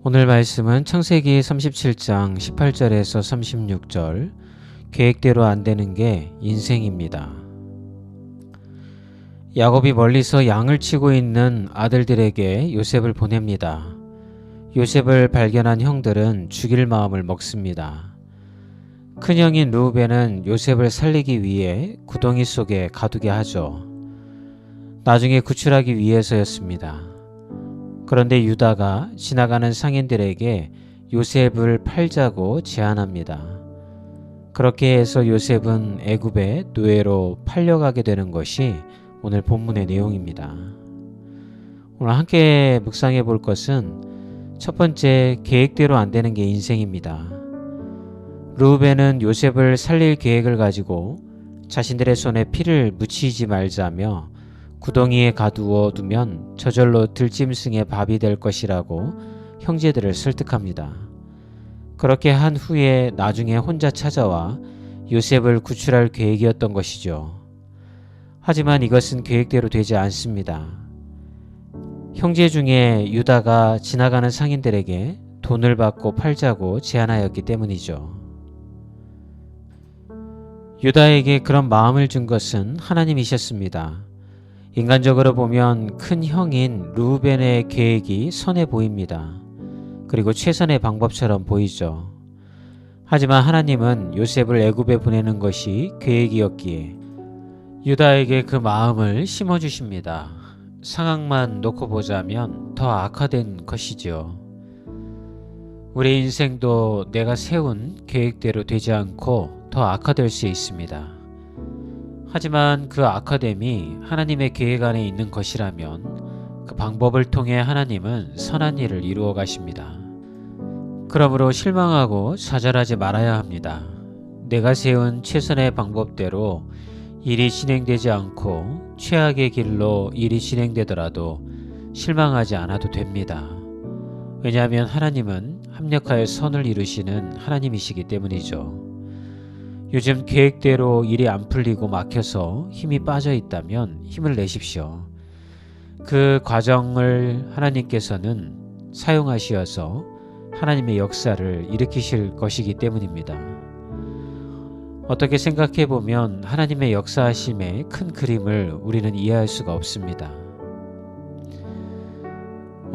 오늘 말씀은 창세기 37장 18절에서 36절, 계획대로 안 되는 게 인생입니다. 야곱이 멀리서 양을 치고 있는 아들들에게 요셉을 보냅니다. 요셉을 발견한 형들은 죽일 마음을 먹습니다. 큰형인 르우벤은 요셉을 살리기 위해 구덩이 속에 가두게 하죠. 나중에 구출하기 위해서였습니다. 그런데 유다가 지나가는 상인들에게 요셉을 팔자고 제안합니다. 그렇게 해서 요셉은 애굽의 노예로 팔려가게 되는 것이 오늘 본문의 내용입니다. 오늘 함께 묵상해 볼 것은 첫 번째, 계획대로 안 되는 게 인생입니다. 르우벤은 요셉을 살릴 계획을 가지고 자신들의 손에 피를 묻히지 말자며 구덩이에 가두어 두면 저절로 들짐승의 밥이 될 것이라고 형제들을 설득합니다. 그렇게 한 후에 나중에 혼자 찾아와 요셉을 구출할 계획이었던 것이죠. 하지만 이것은 계획대로 되지 않습니다. 형제 중에 유다가 지나가는 상인들에게 돈을 받고 팔자고 제안하였기 때문이죠. 유다에게 그런 마음을 준 것은 하나님이셨습니다. 인간적으로 보면 큰 형인 르우벤의 계획이 선해 보입니다. 그리고 최선의 방법처럼 보이죠. 하지만 하나님은 요셉을 애굽에 보내는 것이 계획이었기에 유다에게 그 마음을 심어주십니다. 상황만 놓고 보자면 더 악화된 것이죠. 우리 인생도 내가 세운 계획대로 되지 않고 더 악화될 수 있습니다. 하지만 그 악화됨이 하나님의 계획 안에 있는 것이라면 그 방법을 통해 하나님은 선한 일을 이루어 가십니다. 그러므로 실망하고 좌절하지 말아야 합니다. 내가 세운 최선의 방법대로 일이 진행되지 않고 최악의 길로 일이 진행되더라도 실망하지 않아도 됩니다. 왜냐하면 하나님은 합력하여 선을 이루시는 하나님이시기 때문이죠. 요즘 계획대로 일이 안 풀리고 막혀서 힘이 빠져 있다면 힘을 내십시오. 그 과정을 하나님께서는 사용하시어서 하나님의 역사를 일으키실 것이기 때문입니다. 어떻게 생각해 보면 하나님의 역사하심의 큰 그림을 우리는 이해할 수가 없습니다.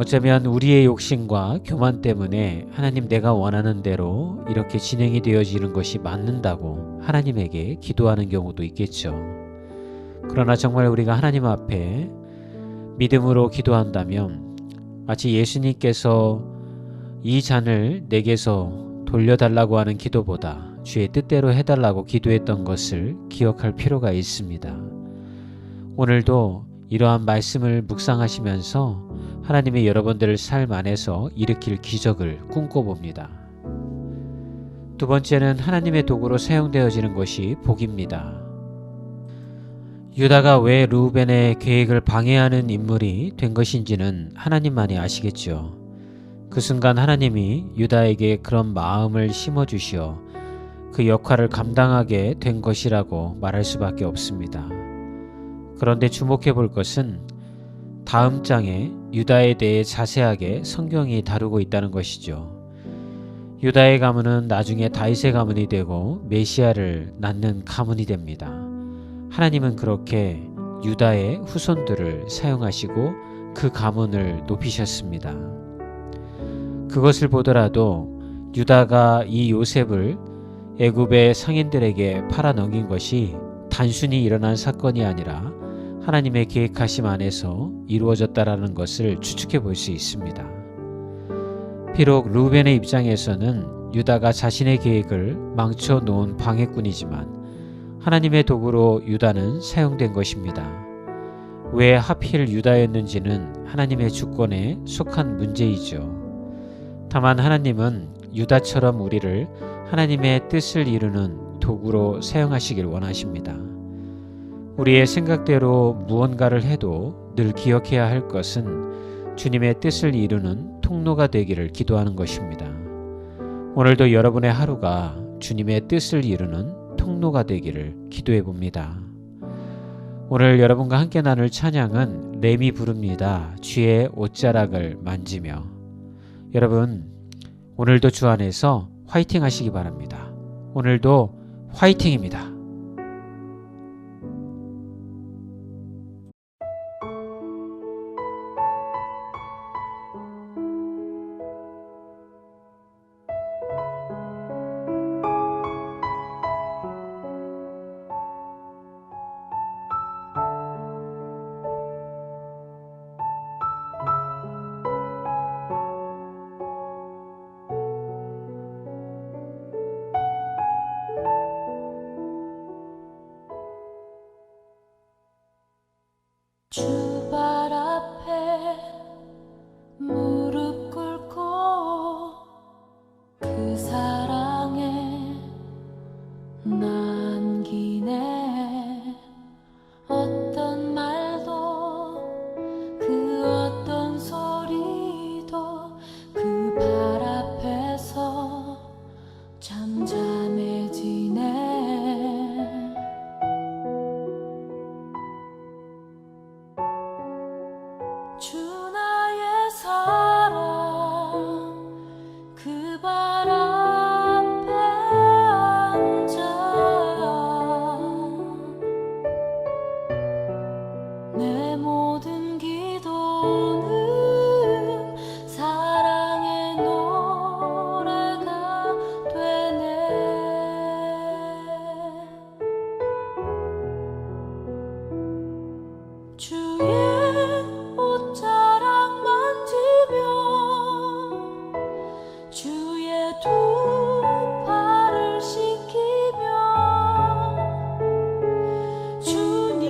어쩌면 우리의 욕심과 교만 때문에 하나님 내가 원하는 대로 이렇게 진행이 되어지는 것이 맞는다고 하나님에게 기도하는 경우도 있겠죠. 그러나 정말 우리가 하나님 앞에 믿음으로 기도한다면 마치 예수님께서 이 잔을 내게서 돌려달라고 하는 기도보다 주의 뜻대로 해달라고 기도했던 것을 기억할 필요가 있습니다. 오늘도 이러한 말씀을 묵상하시면서 하나님의 여러분들의 삶 안에서 일으킬 기적을 꿈꿔봅니다. 두 번째는 하나님의 도구로 사용되어지는 것이 복입니다. 유다가 왜 르우벤의 계획을 방해하는 인물이 된 것인지는 하나님만이 아시겠죠. 그 순간 하나님이 유다에게 그런 마음을 심어주시어 그 역할을 감당하게 된 것이라고 말할 수밖에 없습니다. 그런데 주목해 볼 것은 다음 장에 유다에 대해 자세하게 성경이 다루고 있다는 것이죠. 유다의 가문은 나중에 다윗의 가문이 되고 메시아를 낳는 가문이 됩니다. 하나님은 그렇게 유다의 후손들을 사용하시고 그 가문을 높이셨습니다. 그것을 보더라도 유다가 이 요셉을 애굽의 상인들에게 팔아 넘긴 것이 단순히 일어난 사건이 아니라 하나님의 계획하심 안에서 이루어졌다라는 것을 추측해 볼 수 있습니다. 비록 르우벤의 입장에서는 유다가 자신의 계획을 망쳐 놓은 방해꾼이지만 하나님의 도구로 유다는 사용된 것입니다. 왜 하필 유다였는지는 하나님의 주권에 속한 문제이죠. 다만 하나님은 유다처럼 우리를 하나님의 뜻을 이루는 도구로 사용하시길 원하십니다. 우리의 생각대로 무언가를 해도 늘 기억해야 할 것은 주님의 뜻을 이루는 통로가 되기를 기도하는 것입니다. 오늘도 여러분의 하루가 주님의 뜻을 이루는 통로가 되기를 기도해 봅니다. 오늘 여러분과 함께 나눌 찬양은 렘이 부릅니다. 주의 옷자락을 만지며. 여러분, 오늘도 주 안에서 화이팅 하시기 바랍니다. 오늘도 화이팅입니다. 주발 앞에 무릎 꿇고 그 사랑에 남기네. 어떤 말도 그 어떤 소리도 그 발 앞에서 잠잠해지네. 주 나의 사랑 그 발 앞에 앉아 내 모든 기도는 사랑의 노래가 되네. 주의 옷자락 만지며 주의 두 팔을 씻기며 주님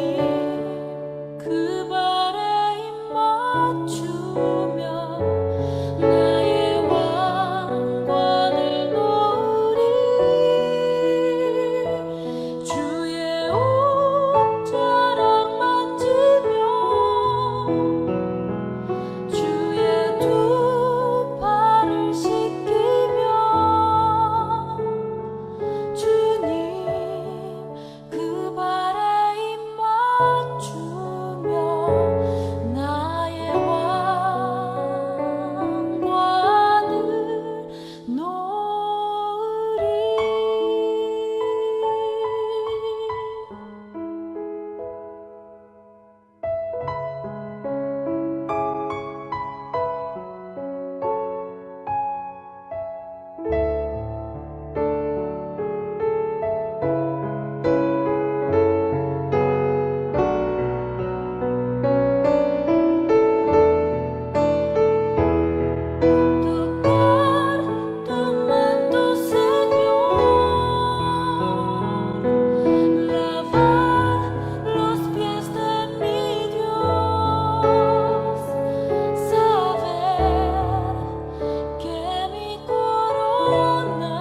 그 발에 입 맞추며 나의 왕관을 놓으리. 주의 옷자락 만지며 주의 두 팔을 씻기며 주님 그 발에 입 맞추며 나의 왕관을 놓으리. Tu manto, Señor, lavar los pies de mi Dios, saber que mi corona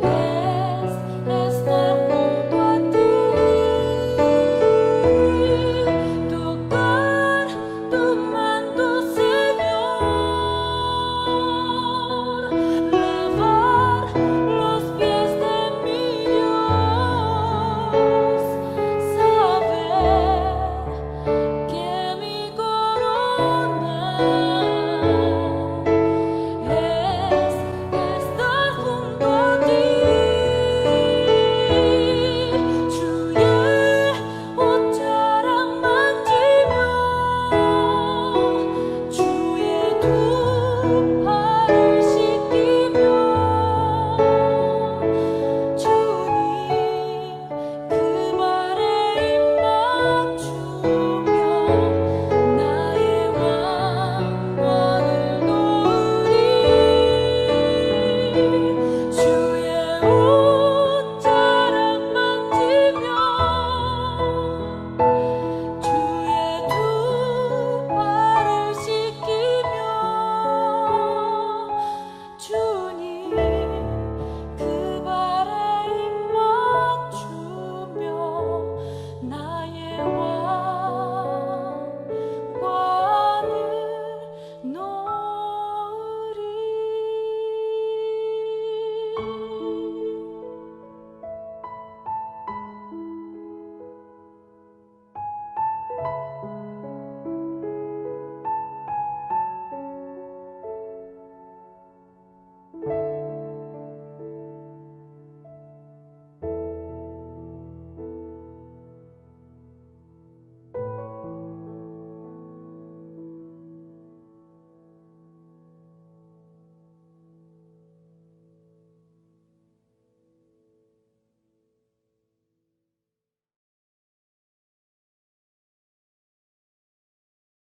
es estar junto a ti. Tocar tu manto, Señor, lavar los pies de mi Dios, saber que mi corona es estar junto a ti. 주의 옷자락 만지며 주의 두